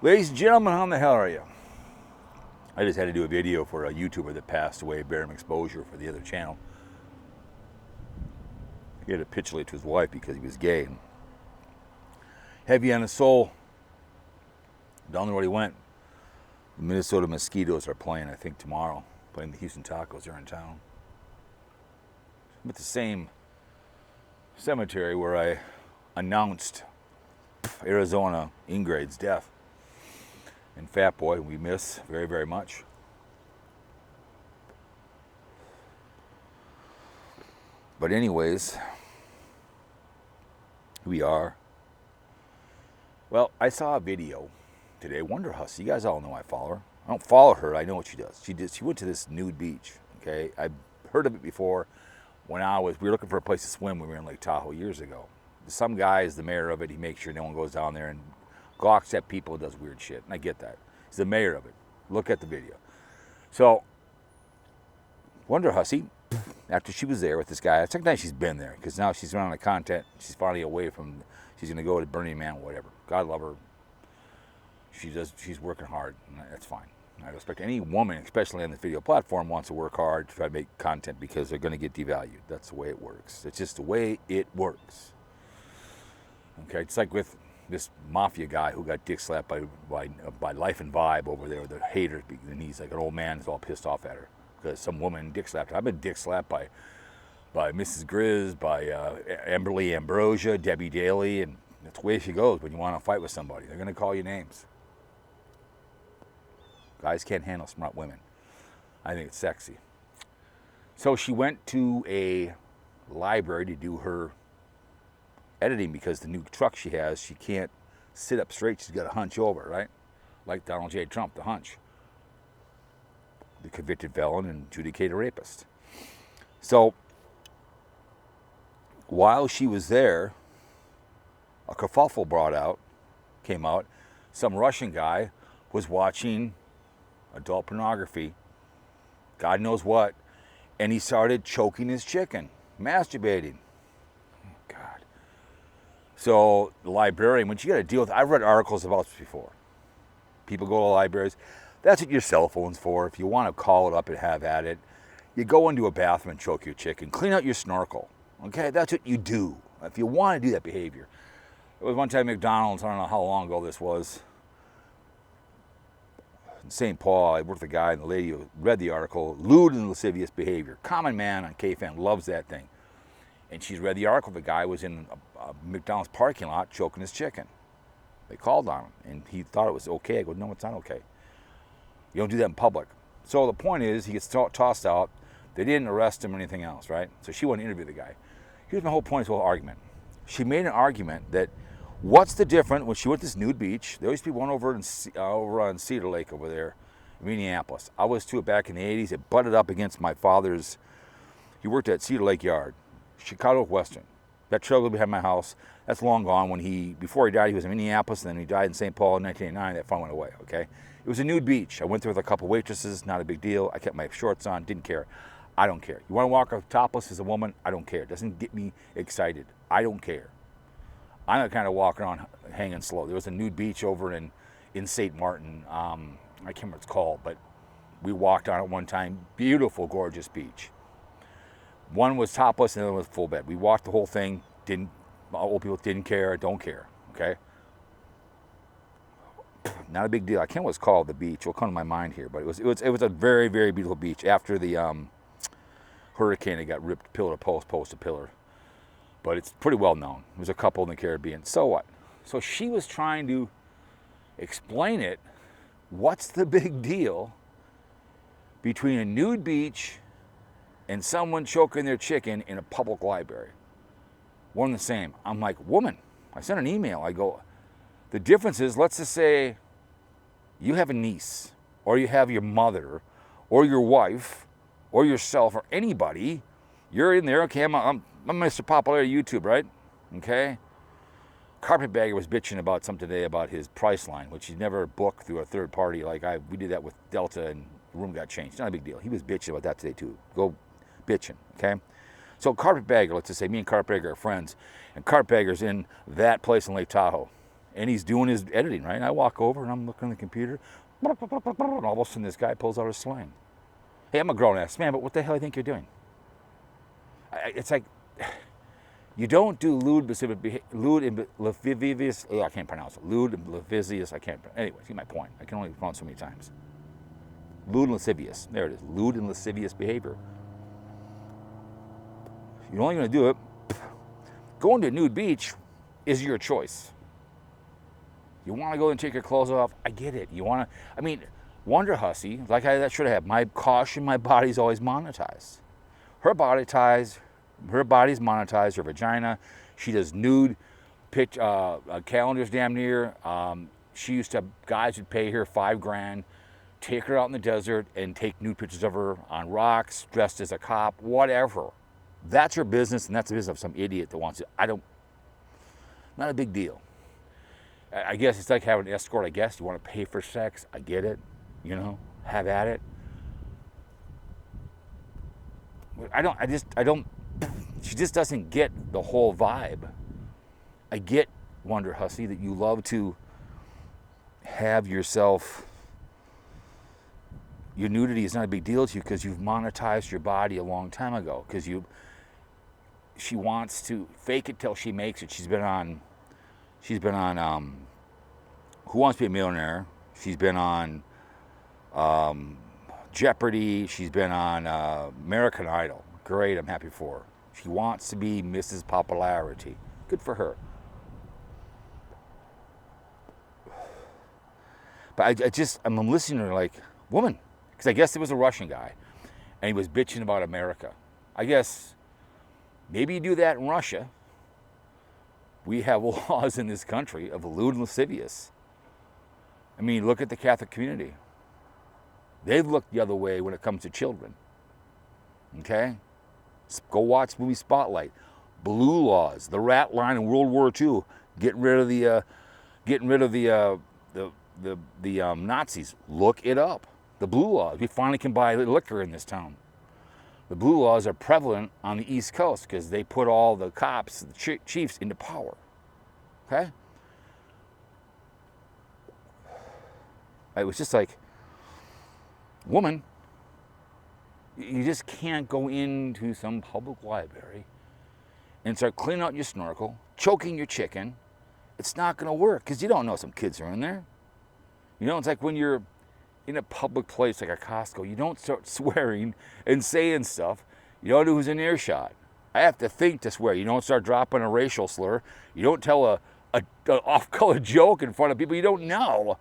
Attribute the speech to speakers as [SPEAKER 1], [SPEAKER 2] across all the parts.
[SPEAKER 1] Ladies and gentlemen, how in the hell are you? I just had to do a video for a YouTuber that passed away, Barium Exposure, for the other channel. He had to capitulate to his wife because he was gay. Heavy on his soul. Don't know where he went. The Minnesota Mosquitoes are playing, I think, tomorrow. Playing the Houston Tacos. They're in town. I'm at the same cemetery where I announced Arizona Ingrade's death. And Fat Boy, we miss very, very much. But anyways, here we are. Well, I saw a video today, WonderHussy. You guys all know I follow her. I don't follow her, I know what she does. She went to this nude beach, okay? I've heard of it before when we were looking for a place to swim when we were in Lake Tahoe years ago. Some guy is the mayor of it. He makes sure no one goes down there and gawks at people and does weird shit. And I get that. He's the mayor of it. Look at the video. So, WonderHussy, after she was there with this guy, it's like she's been there because now she's running the content. She's finally away from, she's going to go to Burning Man, whatever. God love her. She's working hard, and that's fine. I respect any woman, especially on this video platform, wants to work hard to try to make content because they're going to get devalued. That's the way it works. It's just the way it works. Okay, it's like with this mafia guy who got dick slapped by Life and Vibe over there, the haters, and he's like an old man who's all pissed off at her because some woman dick slapped her. I've been dick slapped by Mrs. Grizz, by Amberly Ambrosia, Debbie Daly, and that's the way she goes when you want to fight with somebody. They're going to call you names. Guys can't handle smart women. I think it's sexy. So she went to a library to do her editing because the new truck she has, she can't sit up straight. She's got to hunch over, right? Like Donald J. Trump, the hunch. The convicted felon and adjudicated rapist. So while she was there, a kerfuffle came out. Some Russian guy was watching adult pornography, God knows what, and he started choking his chicken, masturbating. Oh, God. So the librarian, when you got to deal with, I've read articles about this before. People go to libraries. That's what your cell phone's for. If you want to call it up and have at it, you go into a bathroom and choke your chicken. Clean out your snorkel. Okay, that's what you do. If you want to do that behavior. There was one time at McDonald's, I don't know how long ago this was, in St. Paul, I worked with a guy and the lady who read the article, lewd and lascivious behavior. Common man on KFan loves that thing. And she's read the article. The guy was in a McDonald's parking lot choking his chicken. They called on him, and he thought it was okay. I go, no, it's not okay. You don't do that in public. So the point is, he gets tossed out. They didn't arrest him or anything else, right? So she wanted to interview the guy. Here's my whole point of this whole argument. She made an argument that what's the difference when she went to this nude beach? There used to be one over on Cedar Lake over there in Minneapolis. I was to it back in the 80s. It butted up against my father's. He worked at Cedar Lake Yard, Chicago Western. That trailer behind my house, that's long gone. Before he died, he was in Minneapolis, and then he died in St. Paul in 1989. That fun went away, okay? It was a nude beach. I went there with a couple waitresses, not a big deal. I kept my shorts on, didn't care. I don't care. You want to walk up topless as a woman? I don't care. It doesn't get me excited. I don't care. I'm not kind of walking around hanging slow. There was a nude beach over in St. Martin. I can't remember what it's called, but we walked on it one time. Beautiful, gorgeous beach. One was topless and the other was full bed. We walked the whole thing. Old people didn't care, don't care, okay? Not a big deal. I can't remember what it's called, the beach. It'll come to my mind here, but it was a very, very beautiful beach. After the hurricane, it got ripped pillar to post, post to pillar. But it's pretty well known. There's a couple in the Caribbean. So what? So she was trying to explain it. What's the big deal between a nude beach and someone choking their chicken in a public library? One and the same. I'm like, woman, I sent an email. I go, the difference is, let's just say you have a niece, or you have your mother, or your wife, or yourself, or anybody. You're in there, okay, I'm Mr. Popular YouTube, right? Okay? Carpetbagger was bitching about something today about his price line, which he never booked through a third party. We did that with Delta, and the room got changed. Not a big deal. He was bitching about that today, too. Go bitching, okay? So Carpetbagger, let's just say me and Carpetbagger are friends, and Carpetbagger's in that place in Lake Tahoe. And he's doing his editing, right? And I walk over and I'm looking at the computer. And all of a sudden this guy pulls out a sling. Hey, I'm a grown-ass man, but what the hell do you think you're doing? It's like, you don't do lewd and lascivious, I can't pronounce it. Lewd and lascivious, I can't. Anyway, see my point. I can only pronounce so many times. Lewd and lascivious. There it is. Lewd and lascivious behavior. You're only going to do it. Going to a nude beach is your choice. You want to go and take your clothes off? I get it. You want to, I mean, WonderHussy, like that should have. My caution, my body's always monetized. Her body's monetized, her vagina. She does nude calendars damn near. She used to have, guys would pay her $5,000, take her out in the desert and take nude pictures of her on rocks, dressed as a cop, whatever. That's her business, and that's the business of some idiot that wants it. Not a big deal. I guess it's like having an escort, I guess. You want to pay for sex, I get it. You know, have at it. She just doesn't get the whole vibe. I get, WonderHussy, that you love to have yourself, your nudity is not a big deal to you because you've monetized your body a long time ago. Because she wants to fake it till she makes it. She's been on Who Wants to Be a Millionaire? She's been on Jeopardy. She's been on American Idol. Great, I'm happy for her. She wants to be Mrs. Popularity. Good for her. But I'm listening to her like, woman, because I guess it was a Russian guy, and he was bitching about America. I guess maybe you do that in Russia. We have laws in this country of lewd and lascivious. I mean, look at the Catholic community. They've looked the other way when it comes to children. Okay? Go watch movie Spotlight. Blue laws, the rat line in World War II, getting rid of the Nazis. Look it up. The blue laws. We finally can buy liquor in this town. The blue laws are prevalent on the East Coast because they put all the cops, the chiefs, into power. Okay? It was just like, woman, you just can't go into some public library and start cleaning out your snorkel, choking your chicken. It's not going to work because you don't know some kids are in there. You know, it's like when you're in a public place like a Costco, you don't start swearing and saying stuff. You don't know who's in earshot. I have to think to swear. You don't start dropping a racial slur. You don't tell a off-color joke in front of people you don't know.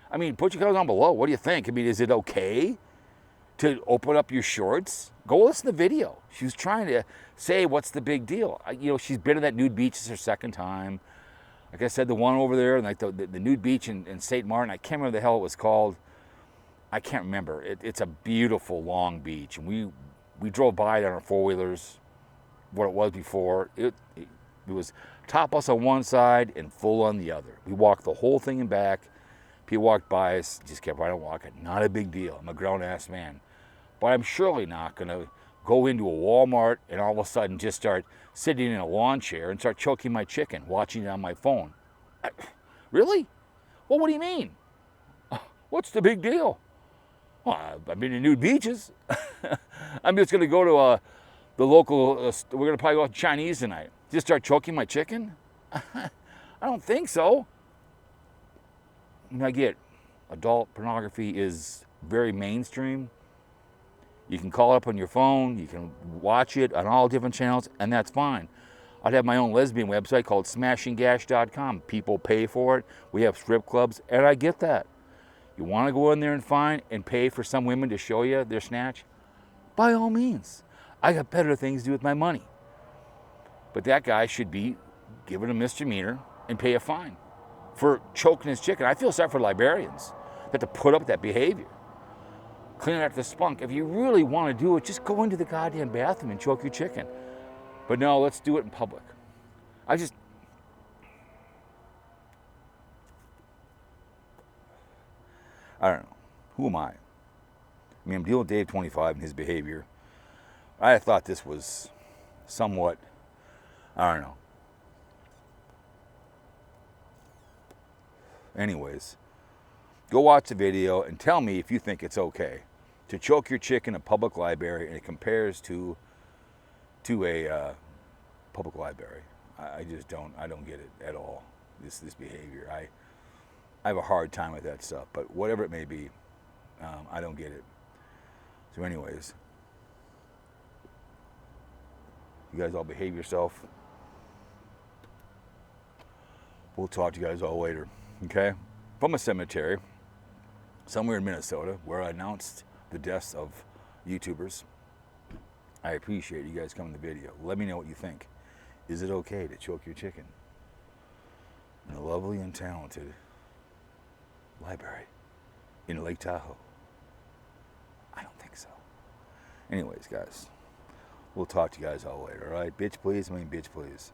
[SPEAKER 1] I mean, put your comments down below. What do you think? I mean, is it okay to open up your shorts? Go listen to the video. She was trying to say, what's the big deal? You know, she's been to that nude beach. It's her second time. Like I said, the one over there, like the nude beach in St. Martin, I can't remember the hell it was called. I can't remember. It's a beautiful, long beach. And we drove by it on our four-wheelers, what it was before. It was topless on one side and full on the other. We walked the whole thing and back. People walked by us, just kept right on walking. Not a big deal. I'm a grown-ass man. But I'm surely not going to go into a Walmart and all of a sudden just start sitting in a lawn chair and start choking my chicken, watching it on my phone. Really? Well, what do you mean? What's the big deal? Well, I've been to nude beaches. I'm just going to go to the local, we're going to probably go to Chinese tonight. Just start choking my chicken? I don't think so. And I get adult pornography is very mainstream. You can call it up on your phone. You can watch it on all different channels, and that's fine. I'd have my own lesbian website called smashinggash.com. People pay for it. We have strip clubs, and I get that. You want to go in there and find and pay for some women to show you their snatch? By all means. I got better things to do with my money. But that guy should be given a misdemeanor and pay a fine for choking his chicken. I feel sorry for librarians that have to put up with that behavior. Clean out the spunk. If you really want to do it, just go into the goddamn bathroom and choke your chicken. But no, let's do it in public. I don't know. Who am I? I mean, I'm dealing with Dave 25 and his behavior. I thought this was somewhat, I don't know. Anyways, go watch the video and tell me if you think it's okay to choke your chick in a public library and it compares to a public library. I just don't get it at all. This behavior. I have a hard time with that stuff. But whatever it may be, I don't get it. So, anyways, you guys all behave yourself. We'll talk to you guys all later. Okay? From a cemetery somewhere in Minnesota where I announced the deaths of YouTubers. I appreciate you guys coming to the video. Let me know what you think. Is it okay to choke your chicken in a lovely and talented library in Lake Tahoe? I don't think so. Anyways, guys, we'll talk to you guys all later, all right? Bitch, please. I mean, bitch, please.